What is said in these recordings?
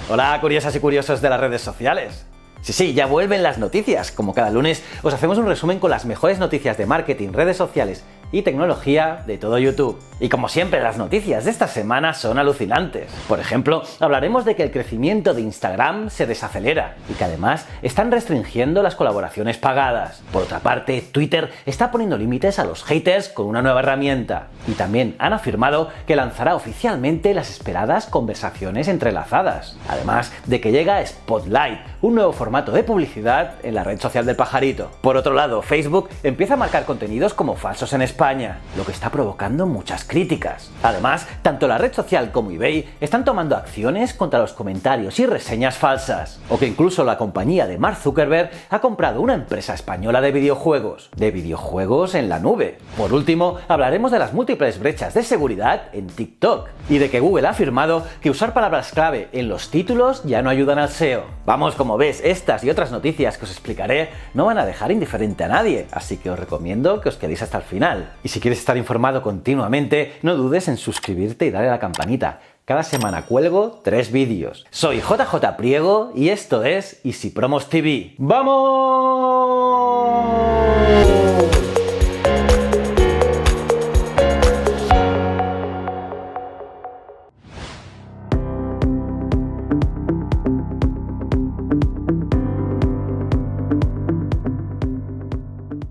Hola, curiosas y curiosos de las redes sociales. Sí, ya vuelven las noticias. Como cada lunes, os hacemos un resumen con las mejores noticias de marketing, redes sociales y tecnología de todo YouTube. Y como siempre, las noticias de esta semana son alucinantes. Por ejemplo, hablaremos de que el crecimiento de Instagram se desacelera y que además están restringiendo las colaboraciones pagadas. Por otra parte, Twitter está poniendo límites a los haters con una nueva herramienta. Y también han afirmado que lanzará oficialmente las esperadas conversaciones entrelazadas. Además de que llega Spotlight, un nuevo formato de publicidad en la red social del pajarito. Por otro lado, Facebook empieza a marcar contenidos como falsos en España, lo que está provocando muchas críticas. Además, tanto la red social como eBay están tomando acciones contra los comentarios y reseñas falsas, o que incluso la compañía de Mark Zuckerberg ha comprado una empresa española de videojuegos en la nube. Por último, hablaremos de las múltiples brechas de seguridad en TikTok y de que Google ha afirmado que usar palabras clave en los títulos ya no ayudan al SEO. Vamos, como ves, estas y otras noticias que os explicaré no van a dejar indiferente a nadie, así que os recomiendo que os quedéis hasta el final. Y si quieres estar informado continuamente, no dudes en suscribirte y darle a la campanita. Cada semana cuelgo 3 vídeos. Soy JJ Priego y esto es Easy Promos TV. ¡Vamos!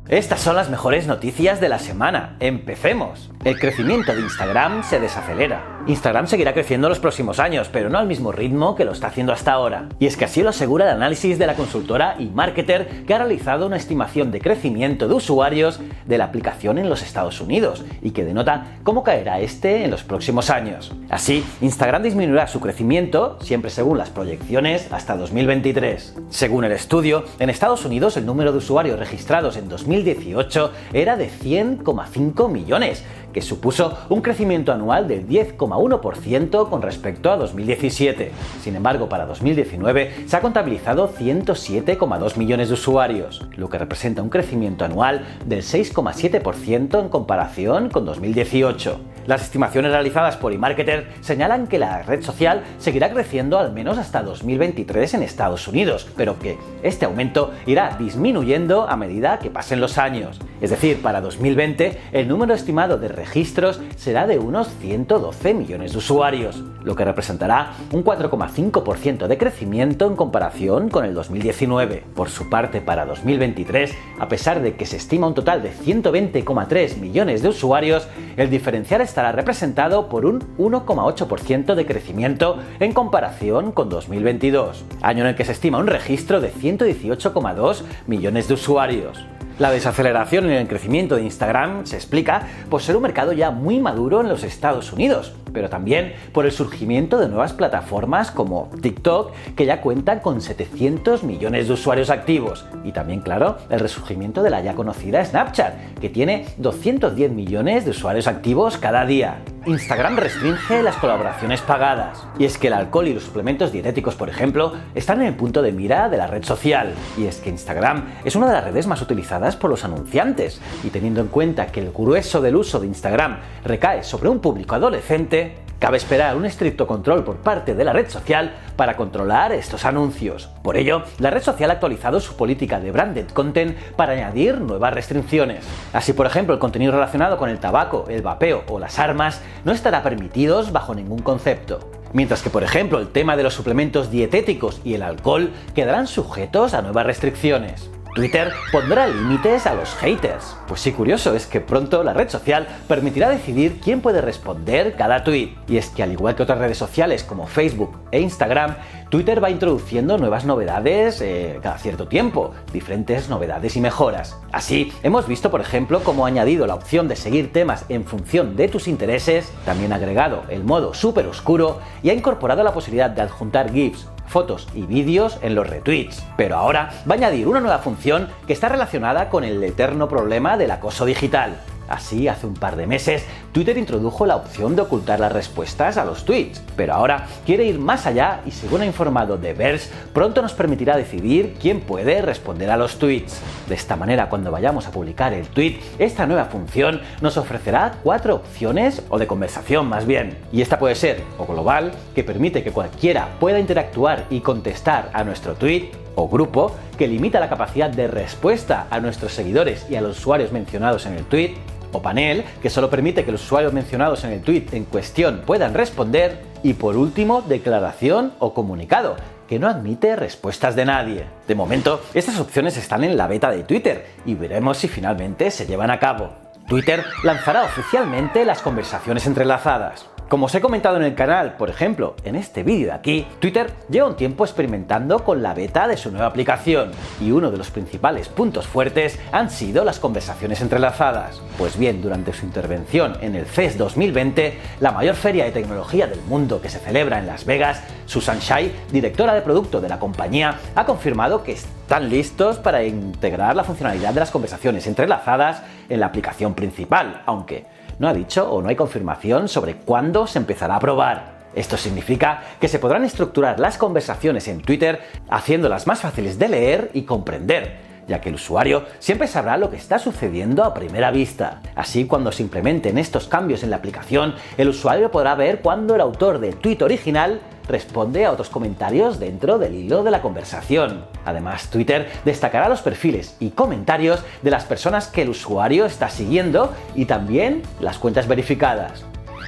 Estas son las mejores noticias de la semana. ¡Empecemos! El crecimiento de Instagram se desacelera. Instagram seguirá creciendo los próximos años, pero no al mismo ritmo que lo está haciendo hasta ahora. Y es que así lo asegura el análisis de la consultora eMarketer, que ha realizado una estimación de crecimiento de usuarios de la aplicación en los Estados Unidos y que denota cómo caerá este en los próximos años. Así, Instagram disminuirá su crecimiento, siempre según las proyecciones, hasta 2023. Según el estudio, en Estados Unidos el número de usuarios registrados en 2018 era de 100,5 millones, que supuso un crecimiento anual del 10,1% con respecto a 2017. Sin embargo, para 2019 se ha contabilizado 107,2 millones de usuarios, lo que representa un crecimiento anual del 6,7% en comparación con 2018. Las estimaciones realizadas por eMarketer señalan que la red social seguirá creciendo al menos hasta 2023 en Estados Unidos, pero que este aumento irá disminuyendo a medida que pasen los años. Es decir, para 2020 el número estimado de registros será de unos 112 millones de usuarios, lo que representará un 4,5% de crecimiento en comparación con el 2019. Por su parte, para 2023, a pesar de que se estima un total de 120,3 millones de usuarios, el diferencial estará representado por un 1,8% de crecimiento en comparación con 2022, año en el que se estima un registro de 118,2 millones de usuarios. La desaceleración en el crecimiento de Instagram se explica por ser un mercado ya muy maduro en los Estados Unidos, pero también por el surgimiento de nuevas plataformas como TikTok, que ya cuentan con 700 millones de usuarios activos, y también, claro, el resurgimiento de la ya conocida Snapchat, que tiene 210 millones de usuarios activos cada día. Instagram restringe las colaboraciones pagadas. Y es que el alcohol y los suplementos dietéticos, por ejemplo, están en el punto de mira de la red social. Y es que Instagram es una de las redes más utilizadas por los anunciantes. Y teniendo en cuenta que el grueso del uso de Instagram recae sobre un público adolescente, cabe esperar un estricto control por parte de la red social para controlar estos anuncios. Por ello, la red social ha actualizado su política de branded content para añadir nuevas restricciones. Así, por ejemplo, el contenido relacionado con el tabaco, el vapeo o las armas no estará permitidos bajo ningún concepto. Mientras que, por ejemplo, el tema de los suplementos dietéticos y el alcohol quedarán sujetos a nuevas restricciones. Twitter pondrá límites a los haters. Pues sí, curioso, es que pronto la red social permitirá decidir quién puede responder cada tweet. Y es que al igual que otras redes sociales como Facebook e Instagram, Twitter va introduciendo nuevas novedades cada cierto tiempo, diferentes novedades y mejoras. Así, hemos visto, por ejemplo, cómo ha añadido la opción de seguir temas en función de tus intereses, también ha agregado el modo súper oscuro y ha incorporado la posibilidad de adjuntar GIFs, fotos y vídeos en los retweets. Pero ahora va a añadir una nueva función que está relacionada con el eterno problema del acoso digital. Así, hace un par de meses, Twitter introdujo la opción de ocultar las respuestas a los tweets, pero ahora quiere ir más allá y, según ha informado The Verge, pronto nos permitirá decidir quién puede responder a los tweets. De esta manera, cuando vayamos a publicar el tweet, esta nueva función nos ofrecerá 4 opciones o de conversación más bien. Y esta puede ser o global, que permite que cualquiera pueda interactuar y contestar a nuestro tweet, o grupo, que limita la capacidad de respuesta a nuestros seguidores y a los usuarios mencionados en el tweet, o panel, que solo permite que los usuarios mencionados en el tweet en cuestión puedan responder, y por último, declaración o comunicado, que no admite respuestas de nadie. De momento, estas opciones están en la beta de Twitter y veremos si finalmente se llevan a cabo. Twitter lanzará oficialmente las conversaciones entrelazadas. Como os he comentado en el canal, por ejemplo, en este vídeo de aquí, Twitter lleva un tiempo experimentando con la beta de su nueva aplicación, y uno de los principales puntos fuertes han sido las conversaciones entrelazadas. Pues bien, durante su intervención en el CES 2020, la mayor feria de tecnología del mundo que se celebra en Las Vegas, Susan Shai, directora de producto de la compañía, ha confirmado que están listos para integrar la funcionalidad de las conversaciones entrelazadas en la aplicación principal, aunque no ha dicho o no hay confirmación sobre cuándo se empezará a probar. Esto significa que se podrán estructurar las conversaciones en Twitter haciéndolas más fáciles de leer y comprender, ya que el usuario siempre sabrá lo que está sucediendo a primera vista. Así, cuando se implementen estos cambios en la aplicación, el usuario podrá ver cuándo el autor del tweet original responde a otros comentarios dentro del hilo de la conversación. Además, Twitter destacará los perfiles y comentarios de las personas que el usuario está siguiendo y también las cuentas verificadas.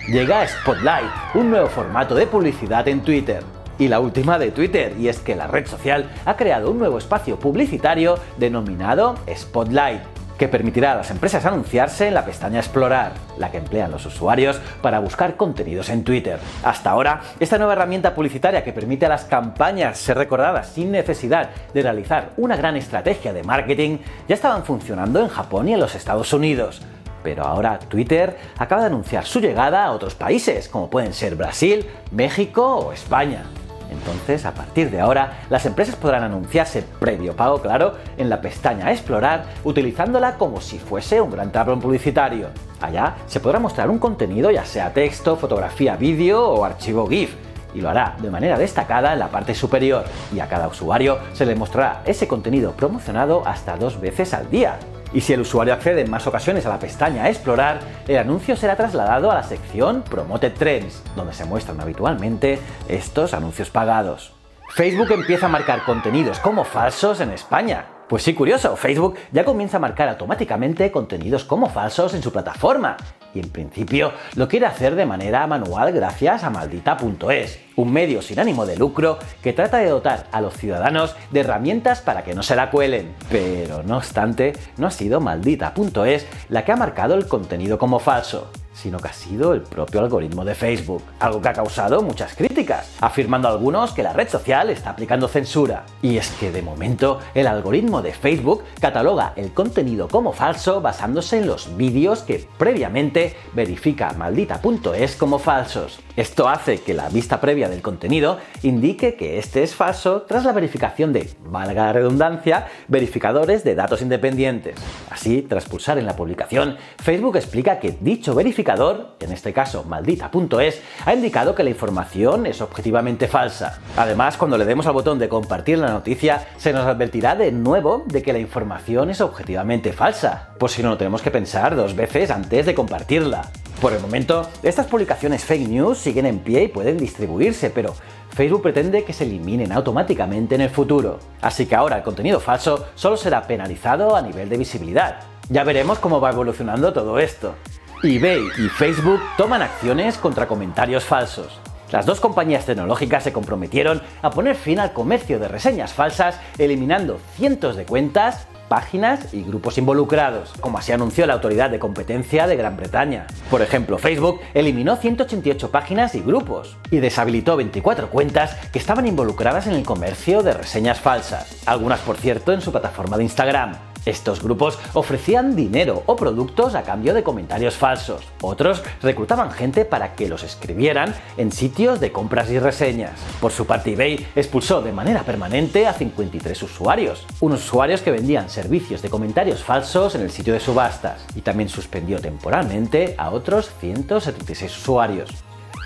Llega Spotlight, un nuevo formato de publicidad en Twitter. Y la última de Twitter, y es que la red social ha creado un nuevo espacio publicitario denominado Spotlight, que permitirá a las empresas anunciarse en la pestaña Explorar, la que emplean los usuarios para buscar contenidos en Twitter. Hasta ahora, esta nueva herramienta publicitaria que permite a las campañas ser recordadas sin necesidad de realizar una gran estrategia de marketing ya estaban funcionando en Japón y en los Estados Unidos. Pero ahora Twitter acaba de anunciar su llegada a otros países, como pueden ser Brasil, México o España. Entonces, a partir de ahora, las empresas podrán anunciarse previo pago, claro, en la pestaña Explorar, utilizándola como si fuese un gran tablón publicitario. Allá se podrá mostrar un contenido, ya sea texto, fotografía, vídeo o archivo GIF, y lo hará de manera destacada en la parte superior, y a cada usuario se le mostrará ese contenido promocionado hasta 2 veces al día. Y si el usuario accede en más ocasiones a la pestaña Explorar, el anuncio será trasladado a la sección Promoted Trends, donde se muestran habitualmente estos anuncios pagados. Facebook empieza a marcar contenidos como falsos en España. Pues sí, curioso, Facebook ya comienza a marcar automáticamente contenidos como falsos en su plataforma, y en principio lo quiere hacer de manera manual gracias a Maldita.es, un medio sin ánimo de lucro que trata de dotar a los ciudadanos de herramientas para que no se la cuelen. Pero no obstante, no ha sido Maldita.es la que ha marcado el contenido como falso, sino que ha sido el propio algoritmo de Facebook, algo que ha causado muchas críticas, afirmando algunos que la red social está aplicando censura. Y es que de momento el algoritmo de Facebook cataloga el contenido como falso basándose en los vídeos que previamente verifica Maldita.es como falsos. Esto hace que la vista previa del contenido indique que este es falso tras la verificación de, valga la redundancia, verificadores de datos independientes. Así, tras pulsar en la publicación, Facebook explica que dicho verificador, en este caso Maldita.es, ha indicado que la información es objetivamente falsa. Además, cuando le demos al botón de compartir la noticia, se nos advertirá de nuevo de que la información es objetivamente falsa, por si no lo tenemos que pensar 2 veces antes de compartirla. Por el momento, estas publicaciones fake news siguen en pie y pueden distribuirse, pero Facebook pretende que se eliminen automáticamente en el futuro. Así que ahora el contenido falso solo será penalizado a nivel de visibilidad. Ya veremos cómo va evolucionando todo esto. eBay y Facebook toman acciones contra comentarios falsos. Las 2 compañías tecnológicas se comprometieron a poner fin al comercio de reseñas falsas, eliminando cientos de cuentas, páginas y grupos involucrados, como así anunció la Autoridad de Competencia de Gran Bretaña. Por ejemplo, Facebook eliminó 188 páginas y grupos, y deshabilitó 24 cuentas que estaban involucradas en el comercio de reseñas falsas, algunas por cierto en su plataforma de Instagram. Estos grupos ofrecían dinero o productos a cambio de comentarios falsos. Otros reclutaban gente para que los escribieran en sitios de compras y reseñas. Por su parte, eBay expulsó de manera permanente a 53 usuarios. Unos usuarios que vendían servicios de comentarios falsos en el sitio de subastas y también suspendió temporalmente a otros 176 usuarios.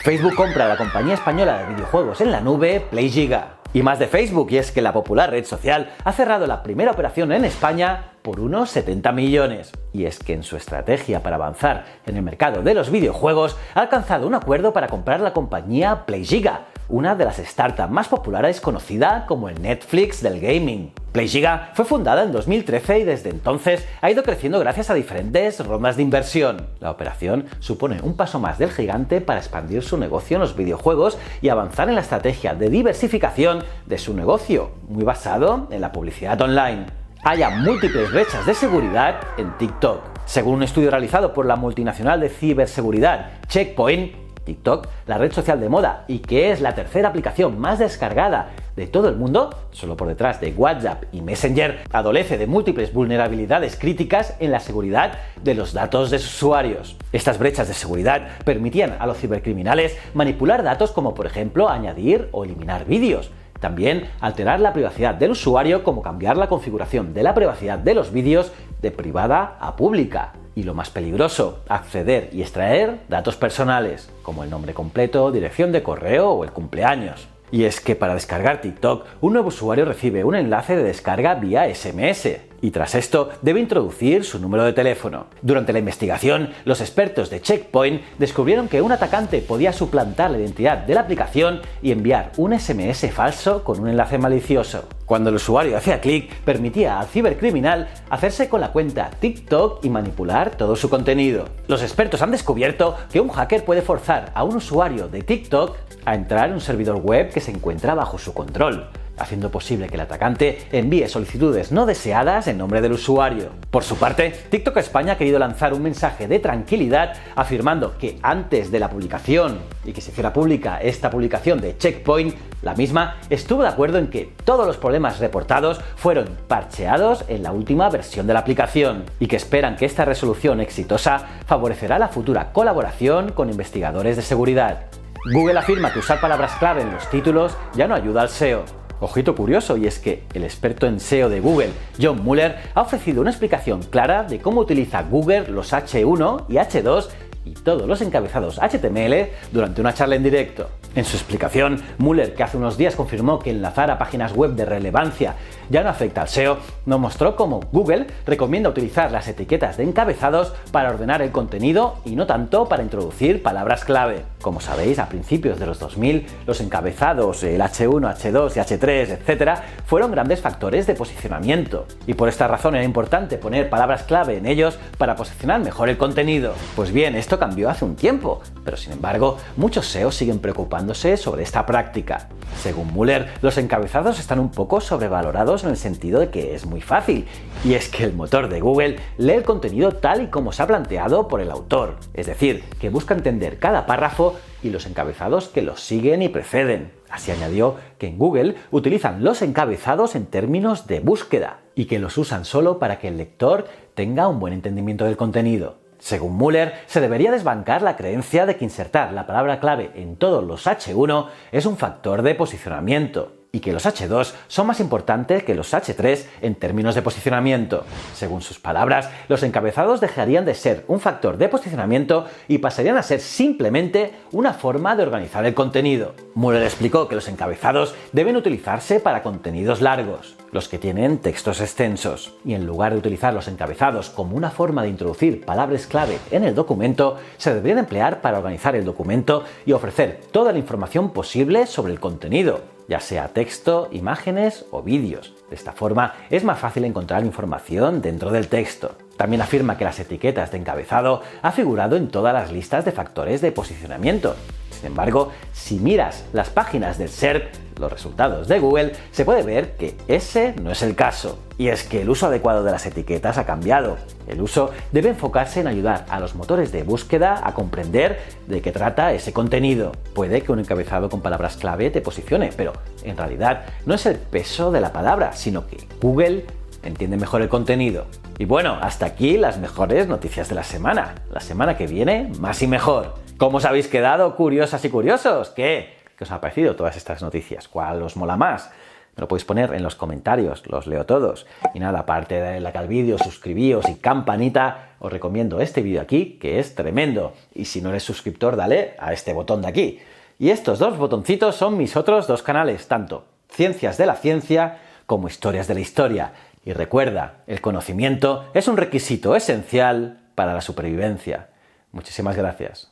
Facebook compra a la compañía española de videojuegos en la nube PlayGiga. Y más de Facebook, y es que la popular red social ha cerrado la primera operación en España por unos 70 millones. Y es que en su estrategia para avanzar en el mercado de los videojuegos ha alcanzado un acuerdo para comprar la compañía PlayGiga, una de las startups más populares conocida como el Netflix del gaming. PlayGiga fue fundada en 2013 y desde entonces ha ido creciendo gracias a diferentes rondas de inversión. La operación supone un paso más del gigante para expandir su negocio en los videojuegos y avanzar en la estrategia de diversificación de su negocio, muy basado en la publicidad online. Hay múltiples brechas de seguridad en TikTok. Según un estudio realizado por la multinacional de ciberseguridad Check Point, TikTok, la red social de moda y que es la tercera aplicación más descargada de todo el mundo, solo por detrás de WhatsApp y Messenger, adolece de múltiples vulnerabilidades críticas en la seguridad de los datos de sus usuarios. Estas brechas de seguridad permitían a los cibercriminales manipular datos como por ejemplo añadir o eliminar vídeos. También alterar la privacidad del usuario, como cambiar la configuración de la privacidad de los vídeos de privada a pública. Y lo más peligroso, acceder y extraer datos personales, como el nombre completo, dirección de correo o el cumpleaños. Y es que para descargar TikTok, un nuevo usuario recibe un enlace de descarga vía SMS. Y tras esto, debe introducir su número de teléfono. Durante la investigación, los expertos de Check Point descubrieron que un atacante podía suplantar la identidad de la aplicación y enviar un SMS falso con un enlace malicioso. Cuando el usuario hacía clic, permitía al cibercriminal hacerse con la cuenta TikTok y manipular todo su contenido. Los expertos han descubierto que un hacker puede forzar a un usuario de TikTok a entrar en un servidor web que se encuentra bajo su control, haciendo posible que el atacante envíe solicitudes no deseadas en nombre del usuario. Por su parte, TikTok España ha querido lanzar un mensaje de tranquilidad afirmando que antes de la publicación y que se hiciera pública esta publicación de Check Point, la misma estuvo de acuerdo en que todos los problemas reportados fueron parcheados en la última versión de la aplicación y que esperan que esta resolución exitosa favorecerá la futura colaboración con investigadores de seguridad. Google afirma que usar palabras clave en los títulos ya no ayuda al SEO. Ojito curioso, y es que el experto en SEO de Google, John Mueller, ha ofrecido una explicación clara de cómo utiliza Google los H1 y H2 y todos los encabezados HTML durante una charla en directo. En su explicación, Mueller, que hace unos días confirmó que enlazar a páginas web de relevancia ya no afecta al SEO, nos mostró cómo Google recomienda utilizar las etiquetas de encabezados para ordenar el contenido y no tanto para introducir palabras clave. Como sabéis, a principios de los 2000, los encabezados, el H1, H2 y H3, etc., fueron grandes factores de posicionamiento. Y por esta razón era importante poner palabras clave en ellos para posicionar mejor el contenido. Pues bien, esto cambió hace un tiempo, pero sin embargo, muchos SEO siguen preocupándose sobre esta práctica. Según Mueller, los encabezados están un poco sobrevalorados en el sentido de que es muy fácil, y es que el motor de Google lee el contenido tal y como se ha planteado por el autor, es decir, que busca entender cada párrafo y los encabezados que los siguen y preceden. Así añadió que en Google utilizan los encabezados en términos de búsqueda y que los usan solo para que el lector tenga un buen entendimiento del contenido. Según Mueller, se debería desbancar la creencia de que insertar la palabra clave en todos los H1 es un factor de posicionamiento y que los H2 son más importantes que los H3 en términos de posicionamiento. Según sus palabras, los encabezados dejarían de ser un factor de posicionamiento y pasarían a ser simplemente una forma de organizar el contenido. Mueller explicó que los encabezados deben utilizarse para contenidos largos, los que tienen textos extensos, y en lugar de utilizar los encabezados como una forma de introducir palabras clave en el documento, se deberían emplear para organizar el documento y ofrecer toda la información posible sobre el contenido, ya sea texto, imágenes o vídeos. De esta forma es más fácil encontrar información dentro del texto. También afirma que las etiquetas de encabezado han figurado en todas las listas de factores de posicionamiento. Sin embargo, si miras las páginas del SERP, los resultados de Google, se puede ver que ese no es el caso. Y es que el uso adecuado de las etiquetas ha cambiado. El uso debe enfocarse en ayudar a los motores de búsqueda a comprender de qué trata ese contenido. Puede que un encabezado con palabras clave te posicione, pero en realidad no es el peso de la palabra, sino que Google entiende mejor el contenido. Y bueno, hasta aquí las mejores noticias de la semana. La semana que viene, más y mejor. ¿Cómo os habéis quedado, curiosas y curiosos? ¿Qué os ha parecido todas estas noticias? ¿Cuál os mola más? Me lo podéis poner en los comentarios, los leo todos. Y nada, aparte de like al vídeo, suscribíos y campanita, os recomiendo este vídeo aquí, que es tremendo. Y si no eres suscriptor, dale a este botón de aquí. Y estos dos botoncitos son mis otros dos canales, tanto Ciencias de la Ciencia como Historias de la Historia. Y recuerda, el conocimiento es un requisito esencial para la supervivencia. Muchísimas gracias.